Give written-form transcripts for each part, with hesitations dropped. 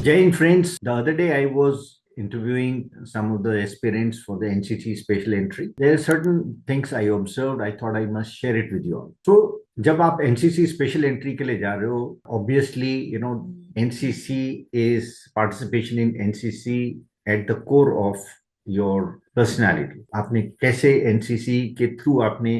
Jai Hind, friends. The other day I was interviewing some of the aspirants for the NCC special entry. There are certain things I observed. I thought I must share it with you all. So, जब आप NCC special entry के लिए जा रहे हो, obviously, NCC is participation in NCC at the core of your personality. आपने कैसे NCC के थ्रू आपने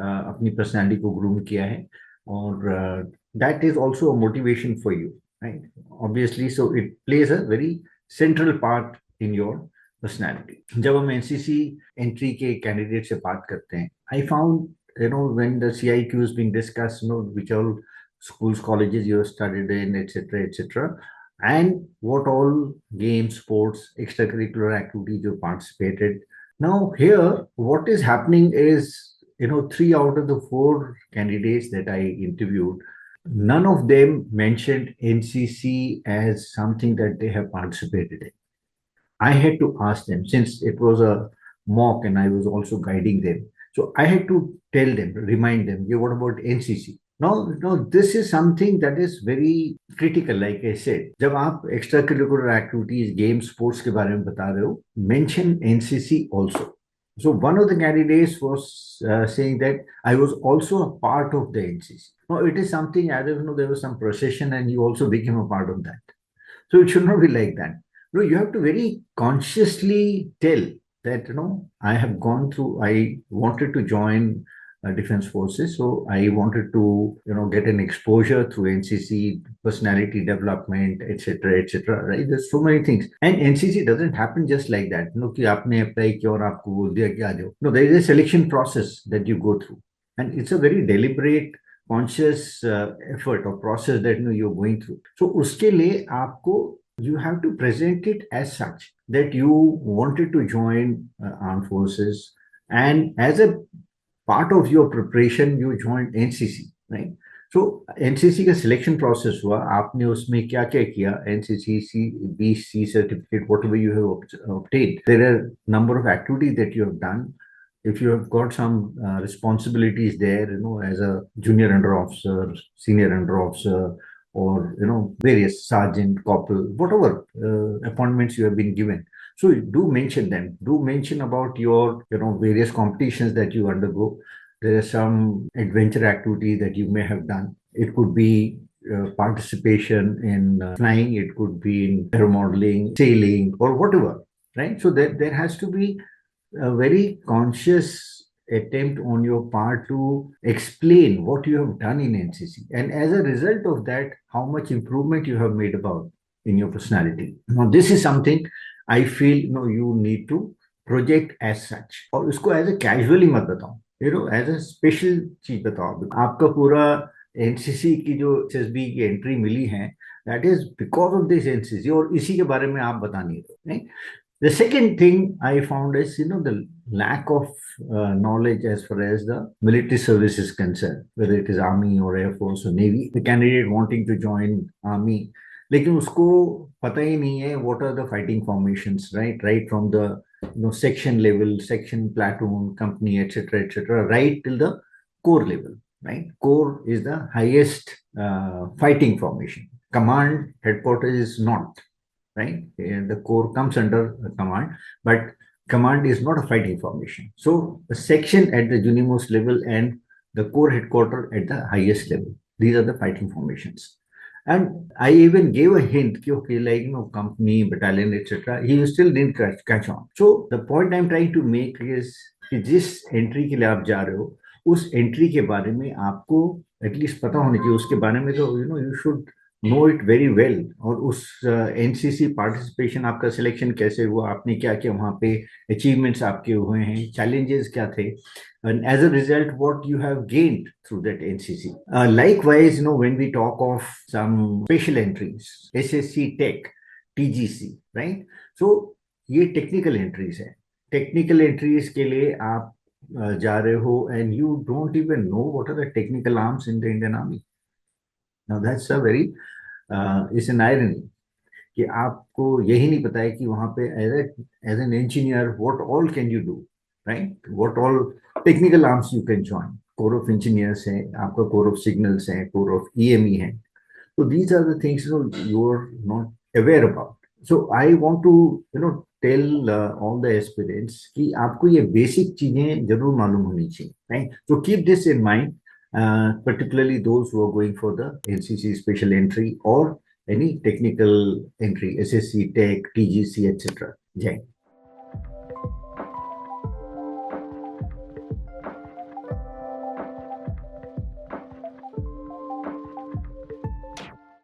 अपनी personality को groom किया है और that is also a motivation for you, right? Obviously, so it plays a very central part in your personality. जब हम एनसीसी एंट्री के कैंडिडेट से बात करते हैं, I found when the CIQ is being discussed, which all schools, colleges you have studied in, etc., etc., and what all games, sports, extracurricular activities you participated. Now here, what is happening is, three out of the four candidates that I interviewed, none of them mentioned NCC as something that they have participated in. I had to ask them, since it was a mock and I was also guiding them. So I had to tell them, remind them, yeah, what about NCC? No, this is something that is very critical. Like I said, जब आप extracurricular activities, games, sports के बारे में बता रहे हो, mention NCC also. So one of the candidates was saying that I was also a part of the NCC. No, it is something, I don't know, there was some procession and you also became a part of that. So it should not be like that. No, you have to very consciously tell that, I have gone through, I wanted to join defense forces. So I wanted to, get an exposure through NCC, personality development, etc., etc. Right? There's so many things, and NCC doesn't happen just like that. कि आपने apply किया और आपको बोल दिया कि आ जाओ. No, there is a selection process that you go through, and it's a very deliberate, conscious effort or process that you're going through. So उसके लिए आपको you have to present it as such that you wanted to join armed forces, and as a part of your preparation you joined NCC, right? So NCC का selection process हुआ, आपने उसमें क्या क्या किया, NCC BC certificate, whatever you have obtained. There are number of activities that you have done. If you have got some responsibilities there, as a junior under officer, senior under officer, or various sergeant, corporal, whatever appointments you have been given. So do mention them. Do mention about your various competitions that you undergo. There are some adventure activities that you may have done. It could be participation in flying. It could be in aeromodeling, sailing, or whatever. Right. So there has to be a very conscious attempt on your part to explain what you have done in NCC, and as a result of that, how much improvement you have made about in your personality. Now, this is something I feel you need to project as such. और इसको as a casually मत बताओ, as a special चीज बताओ. आपका पूरा NCC की जो SSB की एंट्री मिली है, that is because of this NCC, और इसी के बारे में आप बता नहीं रहे. The second thing I found is, the lack of knowledge as far as the military service is concerned, whether it is Army or Air Force or Navy. The candidate wanting to join Army, लेकिन उसको पता ही नहीं है what are the fighting formations, right from the section level, section, platoon, company, etc., right till the corps level, right? Corps is the highest fighting formation. Command headquarters is not. Right? And the corps comes under command, but command is not a fighting formation. So the section at the juniormost level and the corps headquarters at the highest level. These are the fighting formations. And I even gave a hint, okay, like, company, battalion, etc. He still didn't catch on. So the point I'm trying to make is कि जिस entry के लिए आप जा रहे हो, उस entry के बारे में आपको एटलीस्ट पता होना चाहिए. उसके बारे में तो you should know it very well. और उस एनसीसी पार्टिसिपेशन, आपका सिलेक्शन कैसे हुआ, आपने क्या किया वहां पे, अचीवमेंट्स आपके हुए हैं, चैलेंजेस क्या थे, and as a result what you have gained through that NCC. Likewise, when we talk of some special entries, SSC Tech, TGC, right? So ये टेक्निकल एंट्रीज है. टेक्निकल एंट्रीज के लिए आप जा रहे हो and you don't even know what are the technical arms in the Indian Army. Now that's a very it's an irony कि आपको यही नहीं पता है कि वहां पे as an engineer what all can you do, right? What all technical arms you can join. Corps of Engineers है, आपका Corps of Signals है, Corps of EME है. So these are the things you're not aware about. So I want to tell all the aspirants कि आपको ये basic चीजें जरूर मालूम होनी चाहिए, right? So keep this in mind, particularly those who are going for the NCC special entry or any technical entry, SSC, Tech, TGC, etc. Jai.